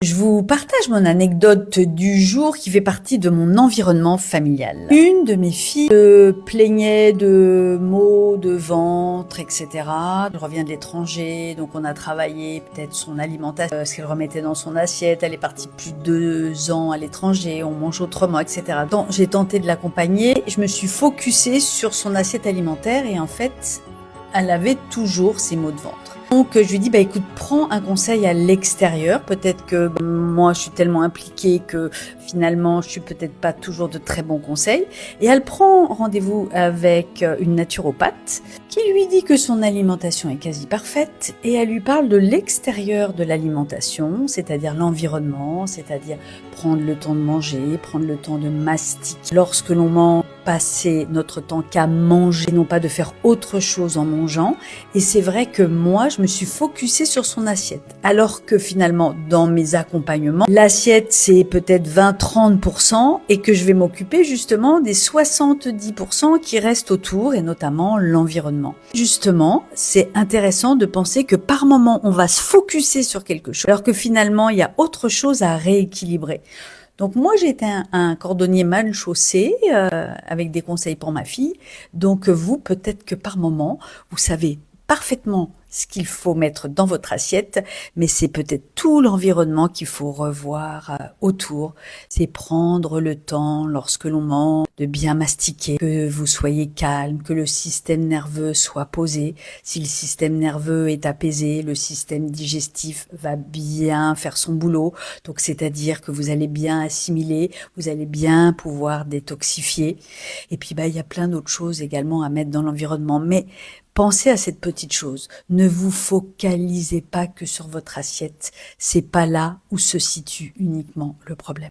Je vous partage mon anecdote du jour qui fait partie de mon environnement familial. Une de mes filles se plaignait de maux de ventre, etc. Elle revient de l'étranger, donc on a travaillé peut-être son alimentation, ce qu'elle remettait dans son assiette. Elle est partie plus de 2 ans à l'étranger, on mange autrement, etc. Donc j'ai tenté de l'accompagner. Je me suis focusée sur son assiette alimentaire et en fait, elle avait toujours ces maux de ventre. Donc je lui dis, écoute, prends un conseil à l'extérieur. Peut-être que moi je suis tellement impliquée que finalement je suis peut-être pas toujours de très bons conseils. Et elle prend rendez-vous avec une naturopathe qui lui dit que son alimentation est quasi parfaite et elle lui parle de l'extérieur de l'alimentation, c'est-à-dire l'environnement, c'est-à-dire prendre le temps de manger, prendre le temps de mastiquer. Lorsque l'on mange, passer notre temps qu'à manger, non pas de faire autre chose en mangeant. Et c'est vrai que moi, je me suis focusée sur son assiette. Alors que finalement, dans mes accompagnements, l'assiette, c'est peut-être 20-30% et que je vais m'occuper justement des 70% qui restent autour et notamment l'environnement. Justement, c'est intéressant de penser que par moment, on va se focuser sur quelque chose alors que finalement, il y a autre chose à rééquilibrer. Donc moi, j'étais un cordonnier mal chaussé avec des conseils pour ma fille. Donc vous, peut-être que par moment, vous savez parfaitement ce qu'il faut mettre dans votre assiette, mais c'est peut-être tout l'environnement qu'il faut revoir autour. C'est prendre le temps, lorsque l'on mange, de bien mastiquer, que vous soyez calme, que le système nerveux soit posé. Si le système nerveux est apaisé, le système digestif va bien faire son boulot. Donc, c'est-à-dire que vous allez bien assimiler, vous allez bien pouvoir détoxifier. Et puis, il y a plein d'autres choses également à mettre dans l'environnement. Mais pensez à cette petite chose. Ne vous focalisez pas que sur votre assiette. C'est pas là où se situe uniquement le problème.